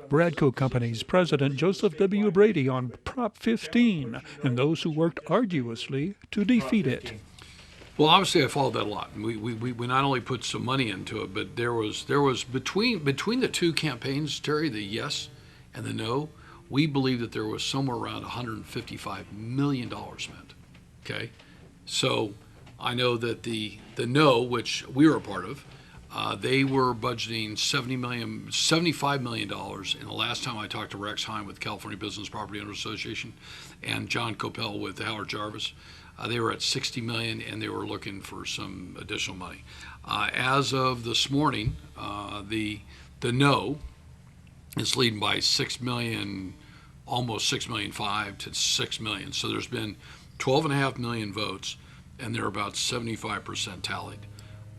Bradco Companies President Joseph W. Brady on Prop 15 and those who worked arduously to defeat it. Well, obviously, I followed that a lot. We not only put some money into it, but there was between the two campaigns, Terry, the yes and the no, we believe that there was somewhere around $155 million spent. Okay, so I know that the no, which we were a part of, they were budgeting $75 million. And the last time I talked to Rex Heim with California Business Property Owners Association and John Coppell with Howard Jarvis, they were at $60 million, and they were looking for some additional money. As of this morning, the no is leading by $6 million, almost $6.5 million to $6 million. So there's been 12.5 million votes, and they're about 75% tallied.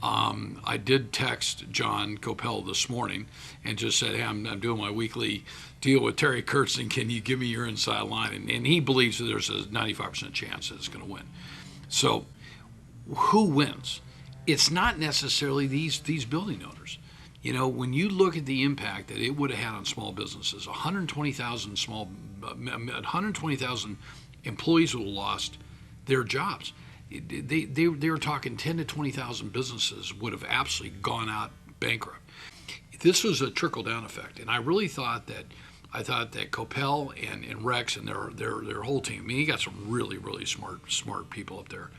I did text John Coppell this morning and just said, hey, I'm doing my weekly deal with Terry Kurtzen. Can you give me your inside line? And he believes that there's a 95% chance that it's going to win. So who wins? It's not necessarily these building owners. You know, when you look at the impact that it would have had on small businesses, 120,000 employees would have lost their jobs. They were talking 10 to 20,000 businesses would have absolutely gone out bankrupt. This was a trickle-down effect, and I really thought that Coppell and Rex and their whole team. I mean, he got some really smart people up there.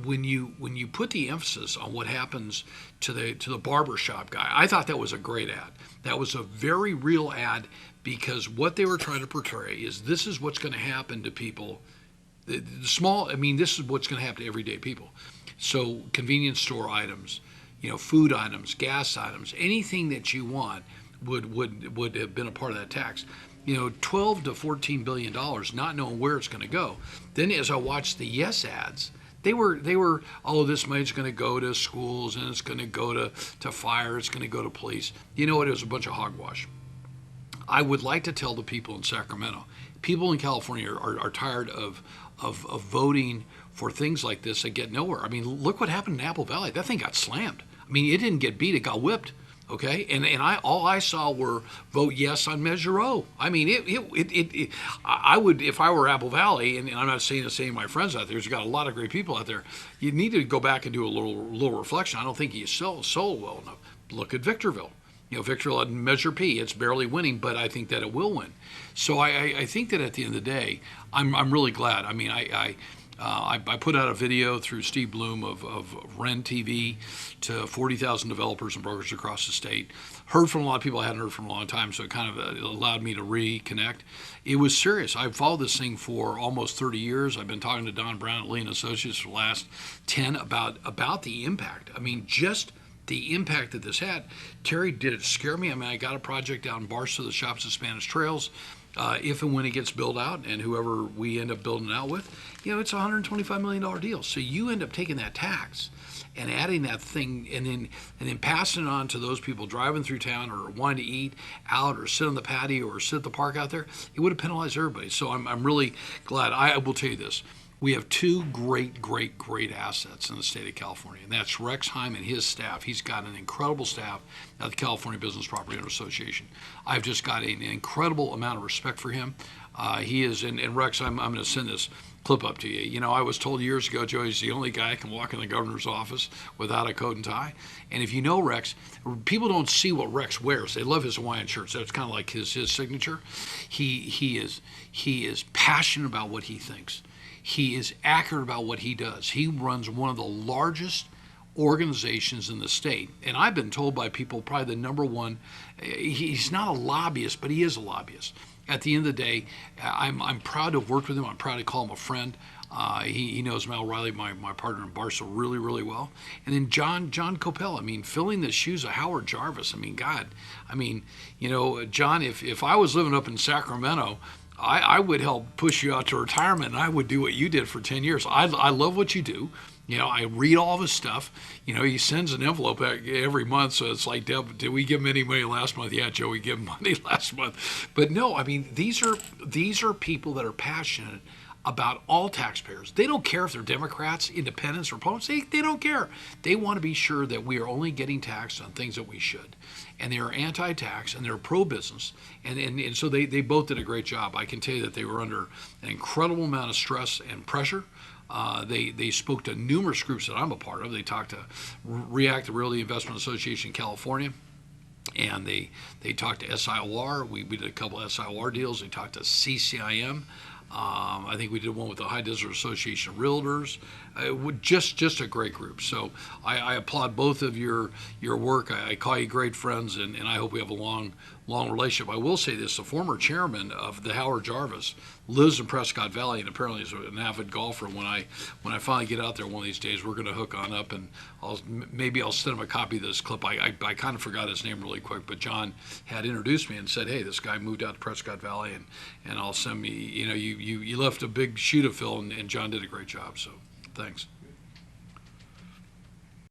When you put the emphasis on what happens to the barbershop guy, I thought that was a great ad. That was a very real ad, because what they were trying to portray is this is what's going to happen to people. The small, I mean, this is what's going to happen to everyday people. So convenience store items, food items, gas items, anything that you want would have been a part of that tax. 12 to $14 billion, not knowing where it's going to go. Then as I watched the yes ads, they were, oh, this money's going to go to schools, and it's going to go to fire, it's going to go to police. You know what? It was a bunch of hogwash. I would like to tell the people in Sacramento, people in California are tired of voting for things like this that get nowhere. I mean, look what happened in Apple Valley. That thing got slammed. I mean, it didn't get beat, it got whipped. Okay, and all I saw were vote yes on Measure O. I mean, I would, if I were Apple Valley, and I'm not saying the same to my friends out there, you've got a lot of great people out there. You need to go back and do a little reflection. I don't think you sold well enough. Look at Victorville. Victorville had Measure P. It's barely winning, but I think that it will win. So I think that at the end of the day, I'm really glad. I mean, I put out a video through Steve Bloom of Ren TV to 40,000 developers and brokers across the state. Heard from a lot of people I hadn't heard from a long time, so it kind of allowed me to reconnect. It was serious. I've followed this thing for almost 30 years. I've been talking to Don Brown at Lee & Associates for the last 10 about the impact. I mean, just the impact that this had. Terry, did it scare me? I mean, I got a project down in Barstow that shops at Spanish Trails. If and when it gets built out, and whoever we end up building it out with, it's a $125 million deal. So you end up taking that tax and adding that thing, and then passing it on to those people driving through town or wanting to eat out or sit on the patio or sit at the park out there. It would have penalized everybody. So I'm really glad. I will tell you this. We have two great assets in the state of California, and that's Rex Heim and his staff. He's got an incredible staff at the California Business Property Owners Association. I've just got an incredible amount of respect for him. He is, and Rex, I'm going to send this clip up to you. I was told years ago, Joe, he's the only guy that can walk in the governor's office without a coat and tie. And if you know Rex, people don't see what Rex wears. They love his Hawaiian shirts. That's kind of like his signature. He is passionate about what he thinks. He is accurate about what he does. He runs one of the largest organizations in the state. And I've been told by people, probably the number one, he's not a lobbyist, but he is a lobbyist. At the end of the day, I'm proud to have worked with him. I'm proud to call him a friend. He knows Mel Riley, my partner in Barstow, really well. And then John Coppell, I mean, filling the shoes of Howard Jarvis. I mean, God, John, if I was living up in Sacramento, I would help push you out to retirement, and I would do what you did for 10 years. I love what you do. I read all of his stuff. He sends an envelope every month, so it's like, Deb, did we give him any money last month? Yeah, Joe, we gave him money last month. But no, I mean, these are people that are passionate about all taxpayers. They don't care if they're Democrats, independents, or Republicans. They don't care. They want to be sure that we are only getting taxed on things that we should. And they are anti-tax and they're pro-business. And so they both did a great job. I can tell you that they were under an incredible amount of stress and pressure. They spoke to numerous groups that I'm a part of. They talked to REACT, the Realty Investment Association in California. And they talked to SIOR. We did a couple of SIOR deals. They talked to CCIM. I think we did one with the High Desert Association of Realtors. Just a great group. So I applaud both of your work. I call you great friends, and I hope we have a long relationship. I will say this: the former chairman of the Howard Jarvis lives in Prescott Valley, and apparently is an avid golfer. When I finally get out there one of these days, we're going to hook on up, and maybe I'll send him a copy of this clip. I kind of forgot his name really quick, but John had introduced me and said, "Hey, this guy moved out to Prescott Valley, and I'll send me. You left a big shoe to fill, and John did a great job. So, thanks."